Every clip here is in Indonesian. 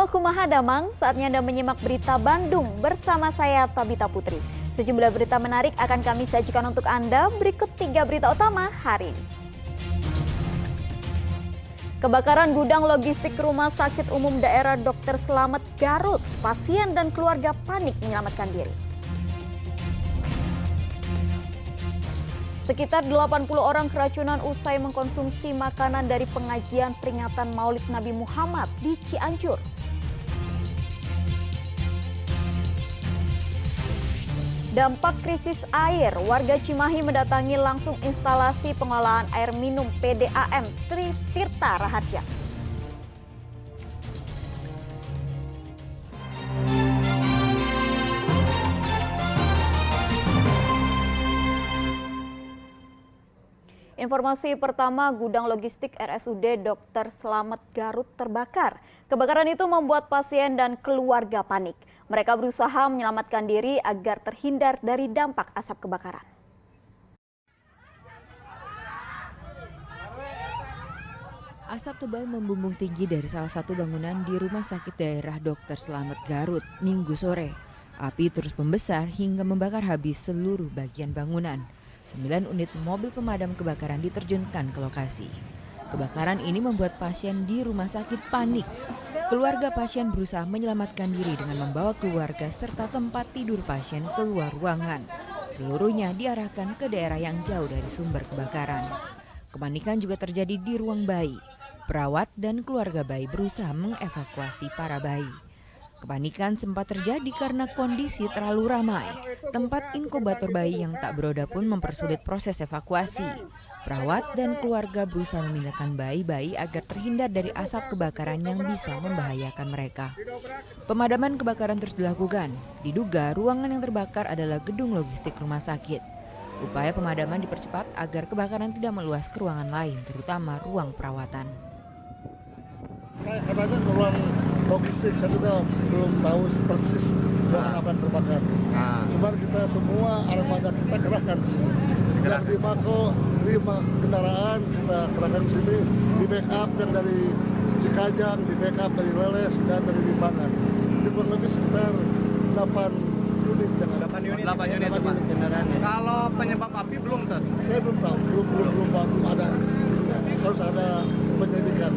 Halo Kumaha Damang, saatnya Anda menyimak berita Bandung bersama saya Tabita Putri. Sejumlah berita menarik akan kami sajikan untuk Anda, berikut 3 berita utama hari ini. Kebakaran gudang logistik Rumah Sakit Umum Daerah Dr. Slamet Garut, pasien dan keluarga panik menyelamatkan diri. Sekitar 80 orang keracunan usai mengkonsumsi makanan dari pengajian peringatan Maulid Nabi Muhammad di Cianjur. Dampak krisis air, warga Cimahi mendatangi langsung instalasi pengolahan air minum PDAM Tirta Raharja. Informasi pertama, gudang logistik RSUD Dr. Slamet Garut terbakar. Kebakaran itu membuat pasien dan keluarga panik. Mereka berusaha menyelamatkan diri agar terhindar dari dampak asap kebakaran. Asap tebal membumbung tinggi dari salah satu bangunan di Rumah Sakit Daerah Dr. Slamet Garut Minggu sore. Api terus membesar hingga membakar habis seluruh bagian bangunan. 9 unit mobil pemadam kebakaran diterjunkan ke lokasi. Kebakaran ini membuat pasien di rumah sakit panik. Keluarga pasien berusaha menyelamatkan diri dengan membawa keluarga serta tempat tidur pasien keluar ruangan. Seluruhnya diarahkan ke daerah yang jauh dari sumber kebakaran. Kepanikan juga terjadi di ruang bayi. Perawat dan keluarga bayi berusaha mengevakuasi para bayi. Kepanikan sempat terjadi karena kondisi terlalu ramai. Tempat inkubator bayi yang tak beroda pun mempersulit proses evakuasi. Perawat dan keluarga berusaha memindahkan bayi-bayi agar terhindar dari asap kebakaran yang bisa membahayakan mereka. Pemadaman kebakaran terus dilakukan. Diduga ruangan yang terbakar adalah gedung logistik rumah sakit. Upaya pemadaman dipercepat agar kebakaran tidak meluas ke ruangan lain, terutama ruang perawatan. Katanya ke ruang logistik, saya juga belum tahu persis ruangan apa yang terbakar. Cuman kita semua armada kita kerahkan di sini. Yang di Mako 5 kendaraan kita kerahkan di sini, di backup yang dari Cikajang, di backup dari Leles dan dari Limbangan. Jadi kurang lebih sekitar 8 unit yang ada. 8 unit kendaraan. Kalau penyebab api belum tuh? Saya belum tahu, belum ada. Harus ada penyelidikan.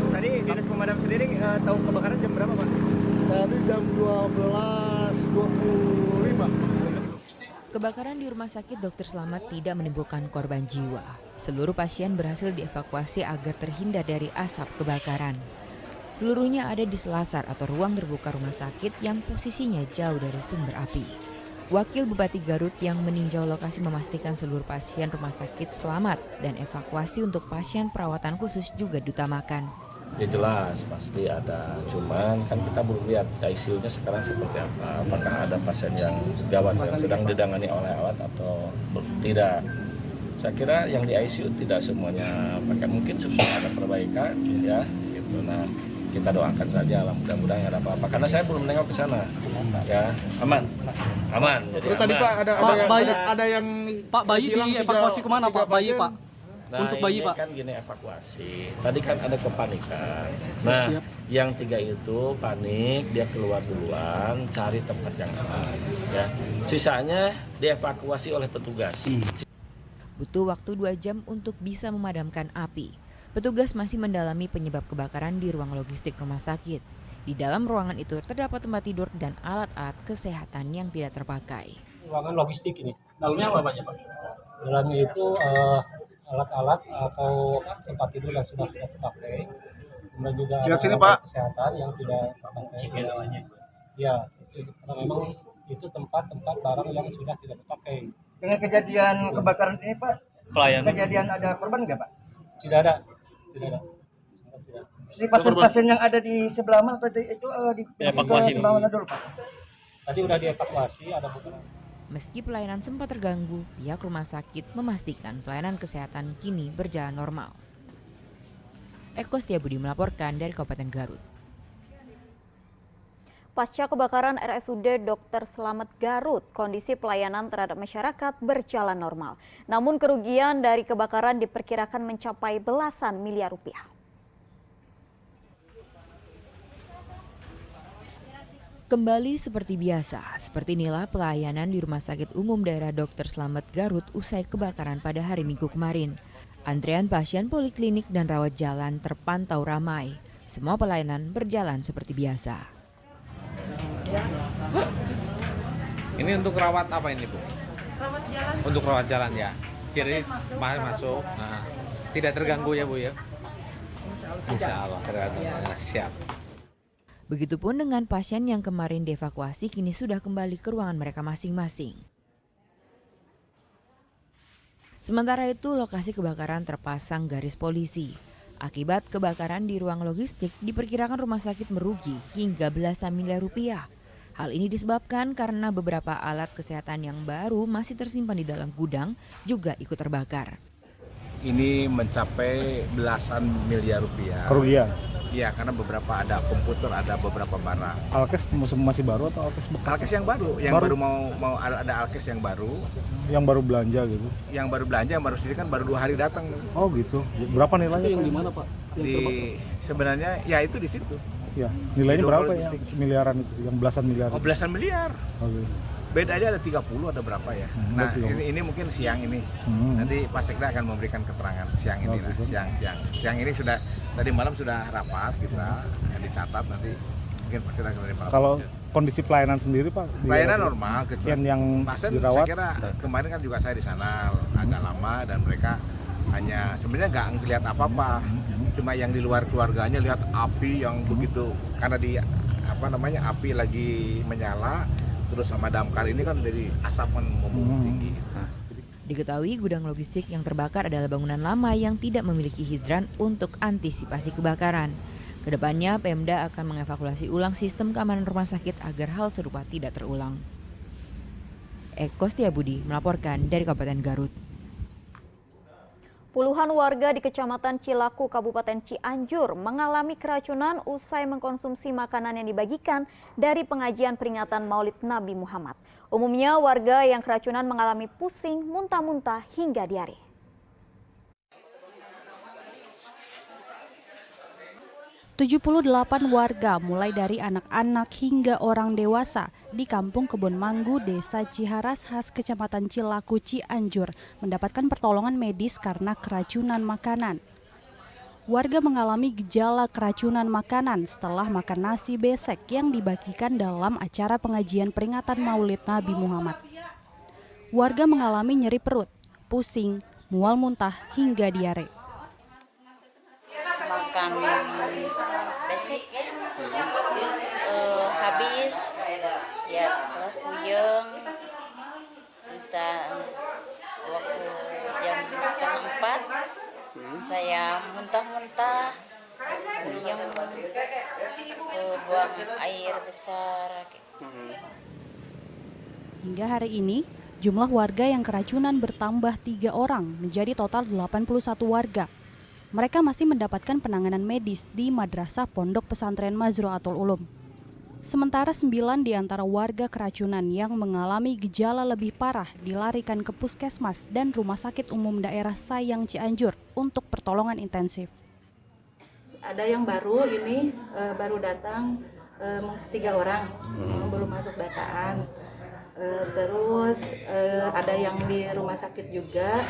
Tadi dinas pemadam sendiri tahu kebakaran jam berapa, Pak? Tadi jam 12.25. Kebakaran di Rumah Sakit Dr. Slamet tidak menimbulkan korban jiwa. Seluruh pasien berhasil dievakuasi agar terhindar dari asap kebakaran. Seluruhnya ada di selasar atau ruang terbuka rumah sakit yang posisinya jauh dari sumber api. Wakil Bupati Garut yang meninjau lokasi memastikan seluruh pasien rumah sakit selamat dan evakuasi untuk pasien perawatan khusus juga diutamakan. Ya jelas pasti ada, cuman kan kita belum lihat ICU-nya sekarang seperti apa. Apakah ada pasien yang gawat yang sedang ditangani oleh alat atau tidak. Saya kira yang di ICU tidak semuanya pakai, mungkin sudah ada perbaikan ya gitu. Nah, kita doakan saja lah, mudah-mudahan nggak ada apa-apa. Karena saya belum nengok ke sana. Ya, aman. Jadi Tadi aman. Pak ada yang Pak, bayi dievakuasi kemana Pak? Bayi Pak? Nah, Untuk bayi ini Pak? kan gini evakuasi. Tadi kan ada kepanikan. Nah, yang 3 itu panik, dia keluar duluan, cari tempat yang aman. Ya, sisanya dievakuasi oleh petugas. Butuh waktu 2 jam untuk bisa memadamkan api. Petugas masih mendalami penyebab kebakaran di ruang logistik rumah sakit. Di dalam ruangan itu terdapat tempat tidur dan alat-alat kesehatan yang tidak terpakai. Ruangan logistik ini. Dalamnya apa banyak Pak? Dalamnya itu alat-alat atau tempat tidur yang sudah tidak terpakai. Kemudian juga alat kesehatan yang tidak terpakai. Ya, karena memang itu tempat-tempat barang yang sudah tidak terpakai. dengan kejadian kebakaran ini, Pak? Kejadian ada korban nggak, Pak? Tidak ada. Jadi pasien-pasien yang ada di sebelah mana tadi itu Evakuasi ke sebelah mana dulu, Pak? Tadi udah dievakuasi, ada beberapa. Meski pelayanan sempat terganggu, pihak rumah sakit memastikan pelayanan kesehatan kini berjalan normal. Eko Setiabudi melaporkan dari Kabupaten Garut. Pasca kebakaran RSUD Dr. Slamet Garut, kondisi pelayanan terhadap masyarakat berjalan normal. Namun kerugian dari kebakaran diperkirakan mencapai belasan miliar rupiah. Kembali seperti biasa, seperti inilah pelayanan di Rumah Sakit Umum Daerah Dr. Slamet Garut usai kebakaran pada hari Minggu kemarin. Antrean pasien poliklinik dan rawat jalan terpantau ramai. Semua pelayanan berjalan seperti biasa. Ini untuk rawat apa ini, Bu? Rawat jalan. Untuk rawat jalan ya. Jadi masuk. Nah, tidak terganggu ya, Bu ya? Insya Allah terganggu. Ya. Siap. Begitupun dengan pasien yang kemarin dievakuasi kini sudah kembali ke ruangan mereka masing-masing. Sementara itu lokasi kebakaran terpasang garis polisi. Akibat kebakaran di ruang logistik diperkirakan rumah sakit merugi hingga belasan miliar rupiah. Hal ini disebabkan karena beberapa alat kesehatan yang baru masih tersimpan di dalam gudang juga ikut terbakar. Ini mencapai belasan miliar rupiah. Kerugian. Iya, karena beberapa ada komputer, ada beberapa barang. Alkes masih baru atau Alkes bekas? Alkes yang baru, baru mau ada Alkes yang baru. Yang baru belanja gitu? Yang baru belanja, yang baru sini kan baru 2 hari datang. Oh gitu. Berapa nilainya? Itu yang di mana, Pak? Sebenarnya ya itu di situ. Ya, nilainya berapa ya? Miliaran itu, yang belasan miliar. Oh, belasan miliar. Oke. Beda aja ada 30 ada berapa ya. Nah, ini mungkin siang ini. Nanti Pak Sekda akan memberikan keterangan siang ini lah, siang ini sudah tadi malam sudah rapat kita yang dicatat, nanti mungkin Pak Sekda akan menerima. Kalau kondisi pelayanan sendiri, Pak? Pelayanan normal, pasien yang pasien dirawat. saya kira kemarin kan juga saya di sana agak lama dan mereka hanya sebenarnya nggak ngelihat apa-apa. Cuma yang di luar keluarganya lihat api yang begitu, karena di api lagi menyala. Terus sama damkar ini kan jadi asap membumbung tinggi. Diketahui gudang logistik yang terbakar adalah bangunan lama yang tidak memiliki hidran untuk antisipasi kebakaran. Kedepannya Pemda akan mengevaluasi ulang sistem keamanan rumah sakit agar hal serupa tidak terulang. Eko Setiabudi melaporkan dari Kabupaten Garut. Puluhan warga di Kecamatan Cilaku, Kabupaten Cianjur mengalami keracunan usai mengkonsumsi makanan yang dibagikan dari pengajian peringatan Maulid Nabi Muhammad. Umumnya warga yang keracunan mengalami pusing, muntah-muntah hingga diare. 78 warga mulai dari anak-anak hingga orang dewasa di Kampung Kebon Manggu, Desa Ciharas khas Kecamatan Cilaku, Cianjur mendapatkan pertolongan medis karena keracunan makanan. Warga mengalami gejala keracunan makanan setelah makan nasi besek yang dibagikan dalam acara pengajian peringatan Maulid Nabi Muhammad. Warga mengalami nyeri perut, pusing, mual muntah hingga diare. Makan besek habis ya, terus puyeng kita waktu jam 3:30 saya muntah-muntah puyeng, buang air besar. Hingga hari ini jumlah warga yang keracunan bertambah 3 orang menjadi total 81 warga. Mereka masih mendapatkan penanganan medis di Madrasah Pondok Pesantren Mazraatul Ulum. Sementara 9 di antara warga keracunan yang mengalami gejala lebih parah dilarikan ke Puskesmas dan Rumah Sakit Umum Daerah Sayang Cianjur untuk pertolongan intensif. Ada yang baru ini baru datang 3 orang, belum masuk dataan. Terus ada yang di rumah sakit juga.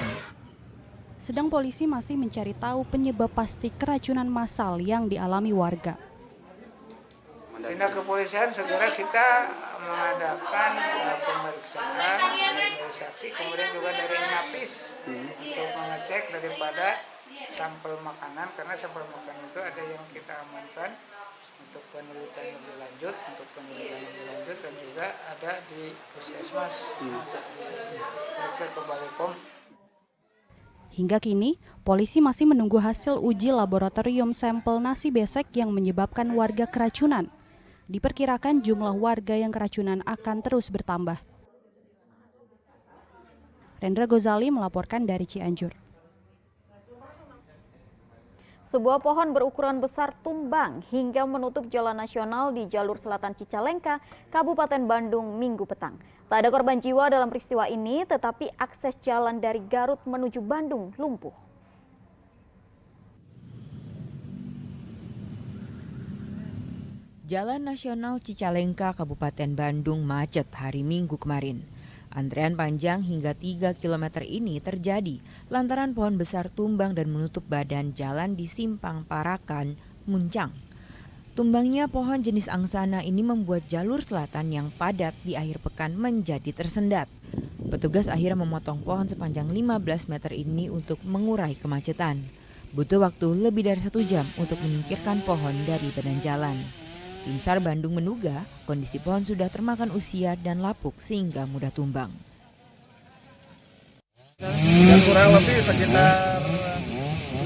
Sedang polisi masih mencari tahu penyebab pasti keracunan massal yang dialami warga. Tindak kepolisian segera kita mengadakan pemeriksaan dari saksi, kemudian juga dari Inapis untuk mengecek daripada sampel makanan, karena sampel makanan itu ada yang kita amankan untuk penelitian lebih lanjut, dan juga ada di Puskesmas untuk diperiksa ke Balai POM. Hingga kini, polisi masih menunggu hasil uji laboratorium sampel nasi besek yang menyebabkan warga keracunan. Diperkirakan jumlah warga yang keracunan akan terus bertambah. Rendra Gozali melaporkan dari Cianjur. Sebuah pohon berukuran besar tumbang hingga menutup jalan nasional di jalur selatan Cicalengka, Kabupaten Bandung Minggu petang. Tak ada korban jiwa dalam peristiwa ini, tetapi akses jalan dari Garut menuju Bandung lumpuh. Jalan Nasional Cicalengka, Kabupaten Bandung macet hari Minggu kemarin. Antrean panjang hingga 3 km ini terjadi lantaran pohon besar tumbang dan menutup badan jalan di Simpang Parakan, Muncang. Tumbangnya pohon jenis angsana ini membuat jalur selatan yang padat di akhir pekan menjadi tersendat. Petugas akhirnya memotong pohon sepanjang 15 meter ini untuk mengurai kemacetan. Butuh waktu lebih dari 1 jam untuk menyingkirkan pohon dari badan jalan. Tim SAR Bandung menduga kondisi pohon sudah termakan usia dan lapuk sehingga mudah tumbang. Yang kurang lebih sekitar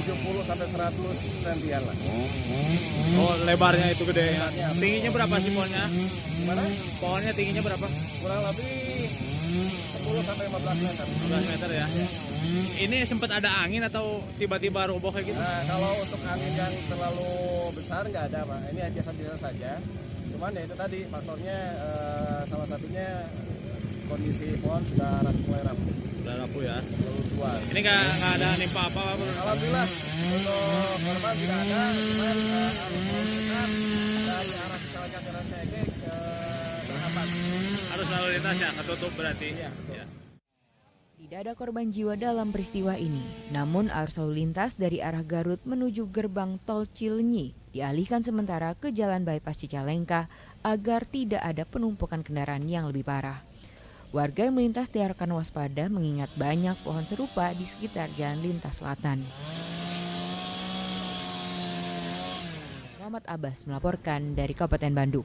70 sampai 100 sentian lah. Oh, lebarnya itu gede ya. Tingginya berapa sih pohonnya? Gimana? Pohonnya tingginya berapa? Kurang lebih 10 sampai 15 meter. 15 meter ya. Ini sempat ada angin atau tiba-tiba roboh kayak gitu? Nah, kalau untuk angin yang terlalu besar nggak ada, Pak. Ini biasa-biasa saja. Cuman ya itu tadi faktornya salah satunya kondisi pohon sudah mulai rapuh. Udah rapuh ya. Terlalu tua. Ini nggak ada nimpa apa-apa? Alhamdulillah untuk korban tidak ada. Cuman arus lalu lintas dari arah Cicalengka ke Rancaikek terhambat. Arus lalu lintas ya ketutup berarti. Iya. Ya. Tidak ada korban jiwa dalam peristiwa ini. Namun arus lalu lintas dari arah Garut menuju gerbang tol Cileunyi dialihkan sementara ke jalan bypass Cicalengka agar tidak ada penumpukan kendaraan yang lebih parah. Warga yang melintas diharapkan waspada mengingat banyak pohon serupa di sekitar jalan lintas selatan. Muhammad Abbas melaporkan dari Kabupaten Bandung.